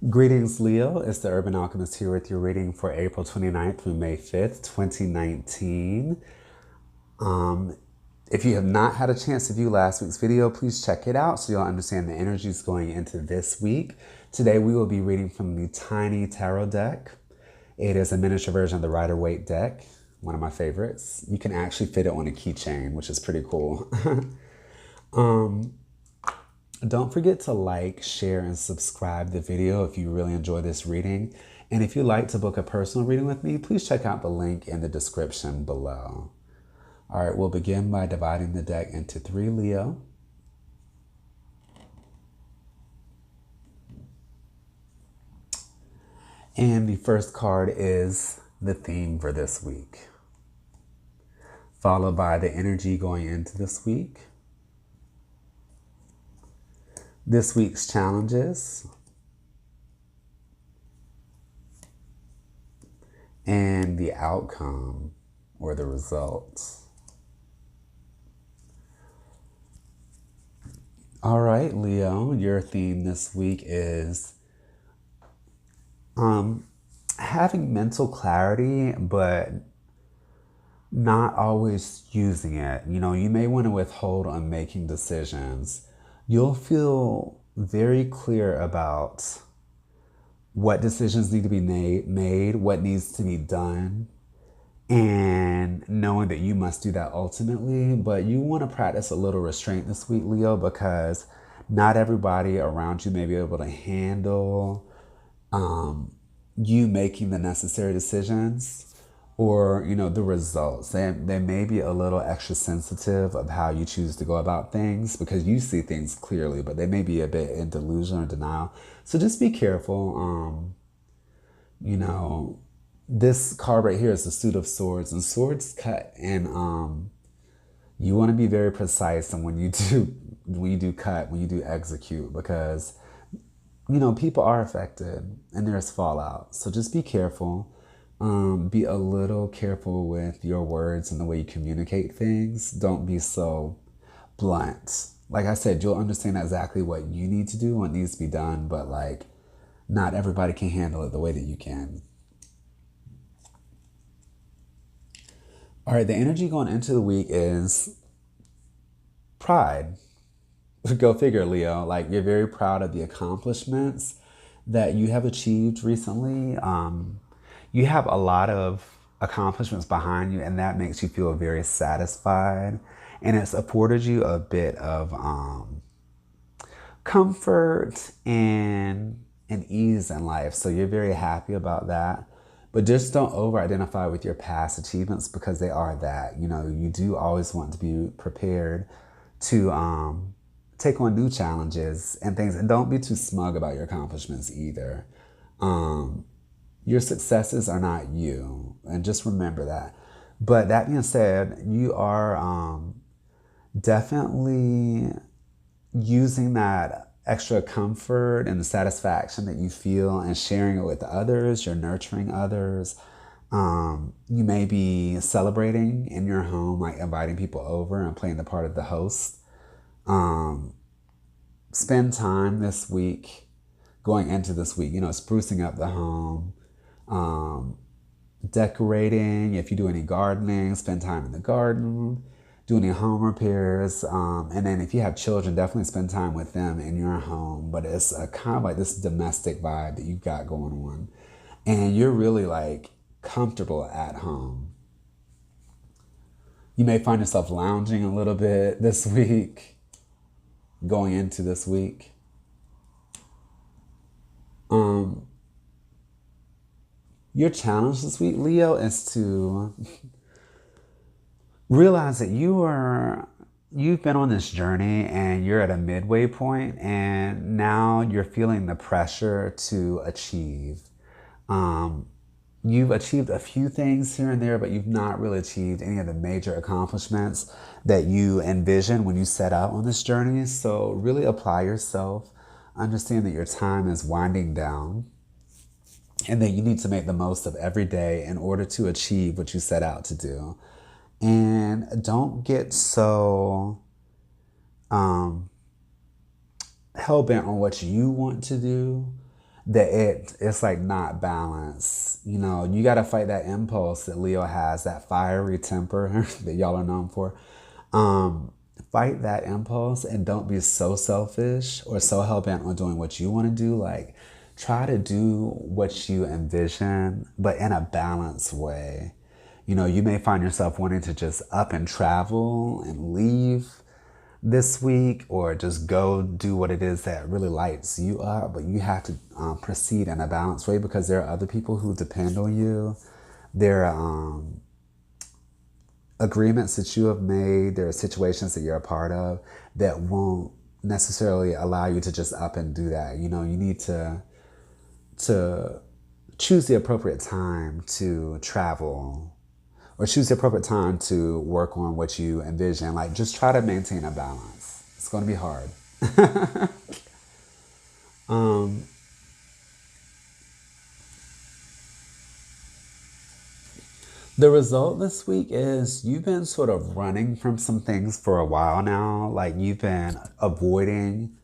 Greetings, Leo. It's the Urban Alchemist here with your reading for April 29th through May 5th, 2019. Um, if you have not had a chance to view last week's video, please check it out so you'll understand the energies going into this week. Today we will be reading from the Tiny Tarot deck. It is a miniature version of the Rider-Waite deck, one of my favorites. You can actually fit it on a keychain, which is pretty cool. Don't forget to like, share, and subscribe the video if you really enjoy this reading. And if you'd like to book a personal reading with me, please check out the link in the description below. All right, we'll begin by dividing the deck into 3, Leo. And the first card is the theme for this week, followed by the energy going into this week, this week's challenges, and the outcome or the results. All right, Leo, your theme this week is having mental clarity, but not always using it. You know, you may want to withhold on making decisions. You'll feel very clear about what decisions need to be made, what needs to be done, and knowing that you must do that ultimately. But you want to practice a little restraint this week, Leo, because not everybody around you may be able to handle you making the necessary decisions or, you know, the results. They may be a little extra sensitive of how you choose to go about things because you see things clearly, but they may be a bit in delusion or denial. So just be careful. You know, this card right here is the Suit of Swords, and swords cut, and you want to be very precise in when you do cut, when you do execute, because you know, people are affected and there's fallout. So just be careful. Be a little careful with your words and the way you communicate things. Don't be so blunt. Like I said, you'll understand exactly what you need to do, what needs to be done, but like not everybody can handle it the way that you can. All right, the energy going into the week is pride. Go figure, Leo. Like, you're very proud of the accomplishments that you have achieved recently. You have a lot of accomplishments behind you, and that makes you feel very satisfied. And it's afforded you a bit of comfort and ease in life. So you're very happy about that. But just don't over-identify with your past achievements because they are that. You know, you do always want to be prepared to take on new challenges and things. And don't be too smug about your accomplishments either. Your successes are not you. And just remember that. But that being said, you are definitely using that extra comfort and the satisfaction that you feel and sharing it with others. You're nurturing others. You may be celebrating in your home, like inviting people over and playing the part of the host. Spend time this week, going into this week, you know, sprucing up the home, decorating. If you do any gardening, spend time in the garden, do any home repairs. And then if you have children, definitely spend time with them in your home. But it's a kind of like this domestic vibe that you've got going on. And you're really like comfortable at home. You may find yourself lounging a little bit this week, going into this week. Your challenge this week, Leo, is to realize that you've been on this journey and you're at a midway point, and now you're feeling the pressure to achieve. You've achieved a few things here and there, but you've not really achieved any of the major accomplishments that you envisioned when you set out on this journey. So really apply yourself. Understand that your time is winding down and that you need to make the most of every day in order to achieve what you set out to do. And don't get so hell-bent on what you want to do that it's like not balanced. You know, you got to fight that impulse that Leo has, that fiery temper that y'all are known for. Um, Fight that impulse and don't be so selfish or so hell bent on doing what you want to do. Like, try to do what you envision, but in a balanced way. You know, you may find yourself wanting to just up and travel and leave this week or just go do what it is that really lights you up, but you have to proceed in a balanced way because there are other people who depend on you. There are agreements that you have made, there are situations that you're a part of that won't necessarily allow you to just up and do that. You know, you need to choose the appropriate time to travel or choose the appropriate time to work on what you envision. Like, just try to maintain a balance. It's going to be hard. um, the result this week is you've been sort of running from some things for a while now. Like, you've been avoiding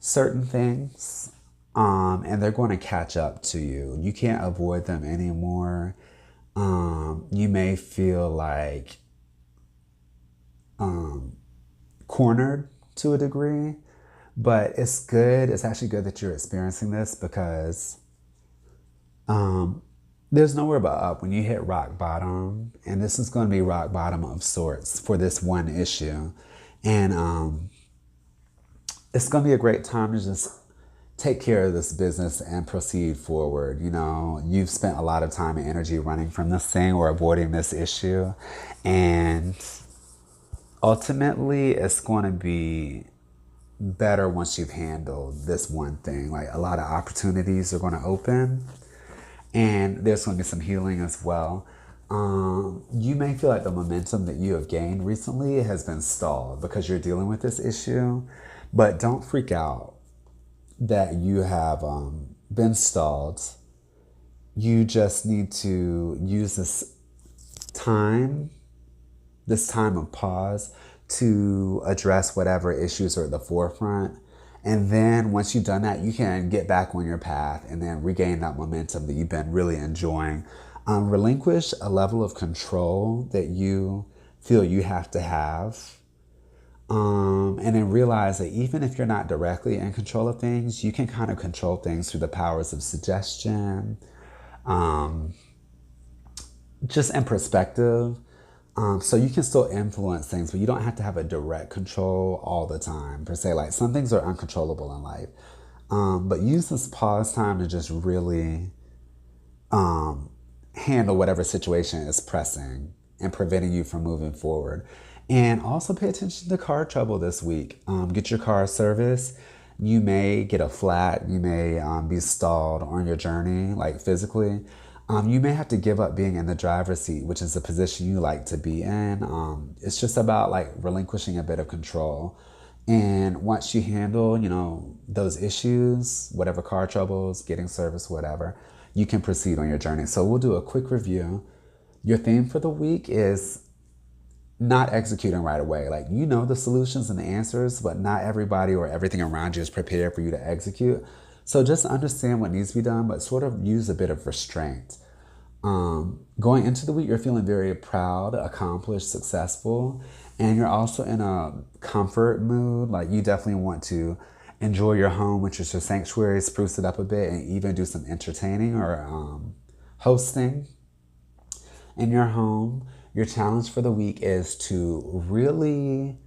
certain things, and they're going to catch up to you. You can't avoid them anymore. You may feel like cornered to a degree, but it's good. It's actually good that you're experiencing this because there's nowhere but up when you hit rock bottom, and this is going to be rock bottom of sorts for this one issue. And it's going to be a great time to just take care of this business and proceed forward. You know, you've spent a lot of time and energy running from this thing or avoiding this issue, and ultimately it's going to be better once you've handled this one thing. Like, a lot of opportunities are going to open, and there's going to be some healing as well. You may feel like the momentum that you have gained recently has been stalled because you're dealing with this issue, but don't freak out that you have been stalled. You just need to use time, this time of pause, to address whatever issues are at the forefront. And then once you've done that, you can get back on your path and then regain that momentum that you've been really enjoying. Relinquish a level of control that you feel you have to have. And then realize that even if you're not directly in control of things, you can kind of control things through the powers of suggestion, just in perspective. So you can still influence things, but you don't have to have a direct control all the time, per se. Like, some things are uncontrollable in life. But use this pause time to just really handle whatever situation is pressing and preventing you from moving forward. And also pay attention to car trouble this week. Get your car serviced. You may get a flat. You may be stalled on your journey, like physically. You may have to give up being in the driver's seat, which is a position you like to be in. It's just about like relinquishing a bit of control. And once you handle, you know, those issues, whatever car troubles, getting service, whatever, you can proceed on your journey. So we'll do a quick review. Your theme for the week is not executing right away. Like, you know the solutions and the answers, but not everybody or everything around you is prepared for you to execute. So just understand what needs to be done, but sort of use a bit of restraint. Going into the week, you're feeling very proud, accomplished, successful, and you're also in a comfort mood. Like, you definitely want to enjoy your home, which is your sanctuary, spruce it up a bit, and even do some entertaining or hosting in your home. Your challenge for the week is to really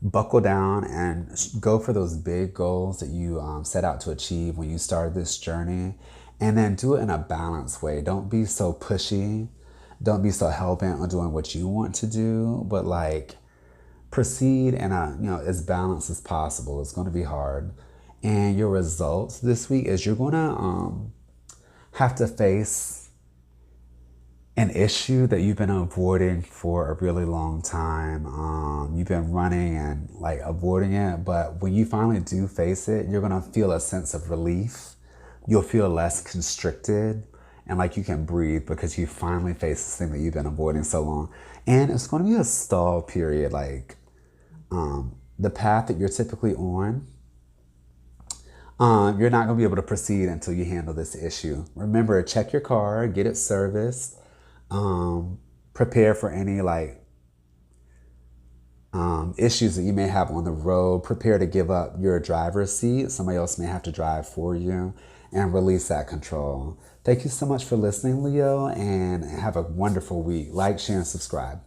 buckle down and go for those big goals that you set out to achieve when you started this journey, and then do it in a balanced way. Don't be so pushy. Don't be so hell-bent on doing what you want to do, but like, proceed in a, you know, as balanced as possible. It's going to be hard. And your results this week is you're going to have to face an issue that you've been avoiding for a really long time. You've been running and like avoiding it, but when you finally do face it, you're gonna feel a sense of relief. You'll feel less constricted and like you can breathe because you finally face this thing that you've been avoiding so long. And it's gonna be a stall period. Like, the path that you're typically on, You're not going to be able to proceed until you handle this issue. Remember, check your car, get it serviced, prepare for any issues that you may have on the road. Prepare to give up your driver's seat. Somebody else may have to drive for you, and release that control. Thank you so much for listening, Leo, and have a wonderful week. Like, share, and subscribe.